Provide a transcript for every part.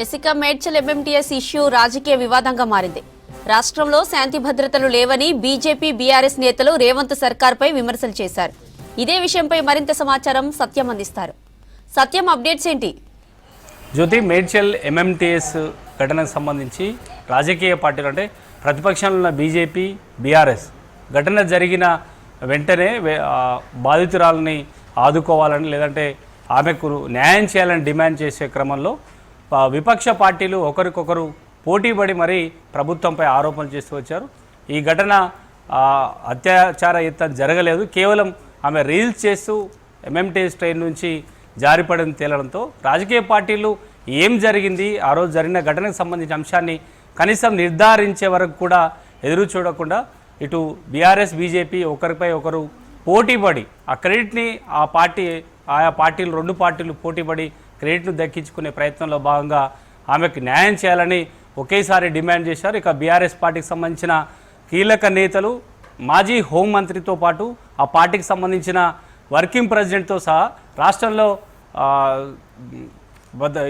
ఇక Medchal MMTS issue రాజకీయ వివాదంగా మారింది. రాష్ట్రంలో శాంతి భద్రతలు లేవని బీజేపీ బీఆర్ఎస్ నేతలు రేవంత్ సర్కార్పై విమర్శలు చేశారు. ఇదే విషయంపై మరింత సమాచారం సత్యం అందిస్తారు. సత్యం, అప్డేట్స్ ఏంటి? జ్యోతి, మేడ్చల్ ఎంఎంటీఎస్ ఘటనకు సంబంధించి రాజకీయ పార్టీలు అంటే ప్రతిపక్షంలో ఉన్న బీజేపీ బీఆర్ఎస్ ఘటన జరిగిన వెంటనే బాధితురాలని ఆదుకోవాలని లేదంటే ఆమెకు న్యాయం చేయాలని డిమాండ్ చేసే క్రమంలో విపక్ష పార్టీలు ఒకరికొకరు పోటీపడి మరీ ప్రభుత్వంపై ఆరోపణలు చేస్తూ వచ్చారు. ఈ ఘటన అత్యాచార యత్నం జరగలేదు, కేవలం ఆమె రీల్స్ చేస్తూ ఎంఎంటీఎస్ ట్రైన్ నుంచి జారిపడని తేలడంతో రాజకీయ పార్టీలు ఏం జరిగింది, ఆ రోజు జరిగిన ఘటనకు సంబంధించిన అంశాన్ని కనీసం నిర్ధారించే వరకు కూడా ఎదురు చూడకుండా ఇటు బీఆర్ఎస్ బీజేపీ ఒకరిపై ఒకరు పోటీపడి ఆ క్రెడిట్ని ఆయా పార్టీలు రెండు పార్టీలు పోటీపడి క్రెడిట్ను దక్కించుకునే ప్రయత్నంలో భాగంగా ఆమెకు న్యాయం చేయాలని ఒకేసారి డిమాండ్ చేశారు. ఇక బీఆర్ఎస్ పార్టీకి సంబంధించిన కీలక నేతలు, మాజీ హోంమంత్రితో పాటు ఆ పార్టీకి సంబంధించిన వర్కింగ్ ప్రెసిడెంట్తో సహా రాష్ట్రంలో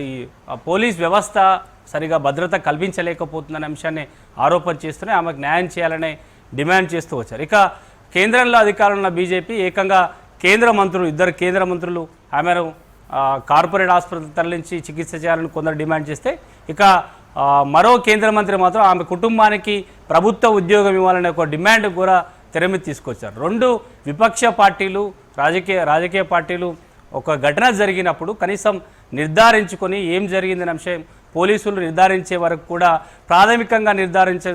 ఈ పోలీస్ వ్యవస్థ సరిగా భద్రత కల్పించలేకపోతుందనే అంశాన్ని ఆరోపణ చేస్తూనే ఆమెకు న్యాయం చేయాలనే డిమాండ్ చేస్తూ వచ్చారు. ఇక కేంద్రంలో అధికారంలో ఉన్న బీజేపీ ఏకంగా ఇద్దరు కేంద్ర మంత్రులు ఆమెను కార్పొరేట్ ఆసుపత్రి తరలించి చికిత్స చేయాలని కొందరు డిమాండ్ చేస్తే, ఇక మరో కేంద్ర మంత్రి మాత్రం ఆమె కుటుంబానికి ప్రభుత్వ ఉద్యోగం ఇవ్వాలనే ఒక డిమాండ్ కూడా తెర మీద తీసుకొచ్చారు. రెండు విపక్ష పార్టీలు రాజకీయ పార్టీలు ఒక ఘటన జరిగినప్పుడు కనీసం నిర్ధారించుకొని ఏం జరిగిందనే అంశం పోలీసులు నిర్ధారించే వరకు కూడా ప్రాథమికంగా నిర్ధారించే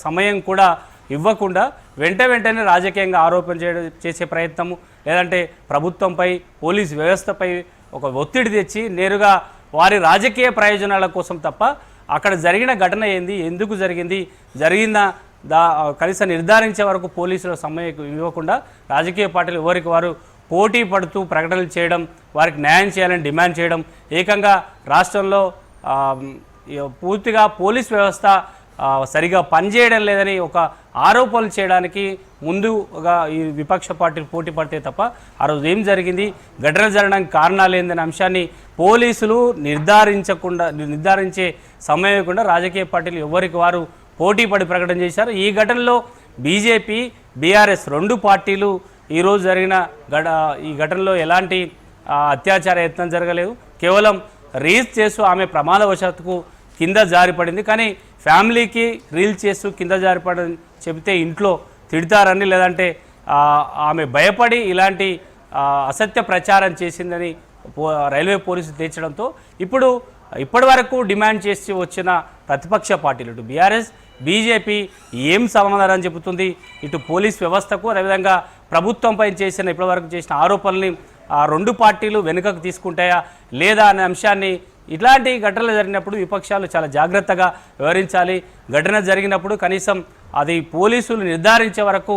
సమయం కూడా ఇవ్వకుండా వెంటనే రాజకీయంగా ఆరోపణ చేసే ప్రయత్నము లేదంటే ప్రభుత్వంపై పోలీస్ వ్యవస్థపై ఒక ఒత్తిడి తెచ్చి నేరుగా వారి రాజకీయ ప్రయోజనాల కోసం తప్ప అక్కడ జరిగిన ఘటన ఏంది, ఎందుకు జరిగింది, కనీసం నిర్ధారించే వరకు పోలీసుల సమయం ఇవ్వకుండా రాజకీయ పార్టీలు ఎవరికి వారు పోటీ పడుతూ ప్రకటనలు చేయడం, వారికి న్యాయం చేయాలని డిమాండ్ చేయడం, ఏకంగా రాష్ట్రంలో పూర్తిగా పోలీస్ వ్యవస్థ సరిగా పనిచేయడం లేదని ఒక ఆరోపణలు చేయడానికి ముందుగా ఈ విపక్ష పార్టీలు పోటీ పడితే తప్ప ఆ రోజు ఏం జరిగింది, ఘటన జరగడానికి కారణాలు ఏందనే అంశాన్ని పోలీసులు నిర్ధారించే సమయం కూడా రాజకీయ పార్టీలు ఎవరికి వారు పోటీ పడి ప్రకటన చేశారు. ఈ ఘటనలో బీజేపీ బీఆర్ఎస్ రెండు పార్టీలు ఈరోజు జరిగిన ఈ ఘటనలో ఎలాంటి అత్యాచార యత్నం జరగలేదు, కేవలం రీల్స్ చేస్తూ ఆమె ప్రమాదవశాత్తుకు కింద జారిపడింది. కానీ ఫ్యామిలీకి రీల్స్ చేస్తూ కింద జారిపడని చెబితే ఇంట్లో తిడతారని లేదంటే ఆమె భయపడి ఇలాంటి అసత్య ప్రచారం చేసిందని రైల్వే పోలీసులు తేల్చడంతో ఇప్పటి వరకు డిమాండ్ చేసి వచ్చిన ప్రతిపక్ష పార్టీలు ఇటు బీఆర్ఎస్ బీజేపీ ఏం సమాధానం చెబుతుంది, ఇటు పోలీస్ వ్యవస్థకు అదేవిధంగా ప్రభుత్వంపై ఇప్పటివరకు చేసిన ఆరోపణల్ని ఆ రెండు పార్టీలు వెనుకకు తీసుకుంటాయా లేదా అనే అంశాన్ని ఇట్లాంటి ఘటనలు జరిగినప్పుడు విపక్షాలు చాలా జాగ్రత్తగా వ్యవహరించాలి. ఘటన జరిగినప్పుడు కనీసం అది పోలీసులు నిర్ధారించే వరకు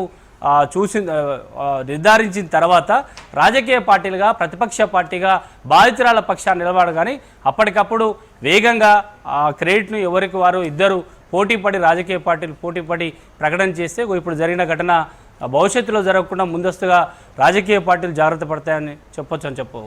నిర్ధారించిన తర్వాత రాజకీయ పార్టీలుగా ప్రతిపక్ష పార్టీగా బాధితురాల పక్షాన్ని నిలబడాలి. కానీ అప్పటికప్పుడు వేగంగా ఆ క్రెడిట్ను ఎవరికి వారు ఇద్దరు పోటీపడి రాజకీయ పార్టీలు పోటీపడి ప్రకటన చేస్తే ఇప్పుడు జరిగిన ఘటన భవిష్యత్తులో జరగకుండా ముందస్తుగా రాజకీయ పార్టీలు జాగ్రత్త పడతాయని చెప్పొచ్చు.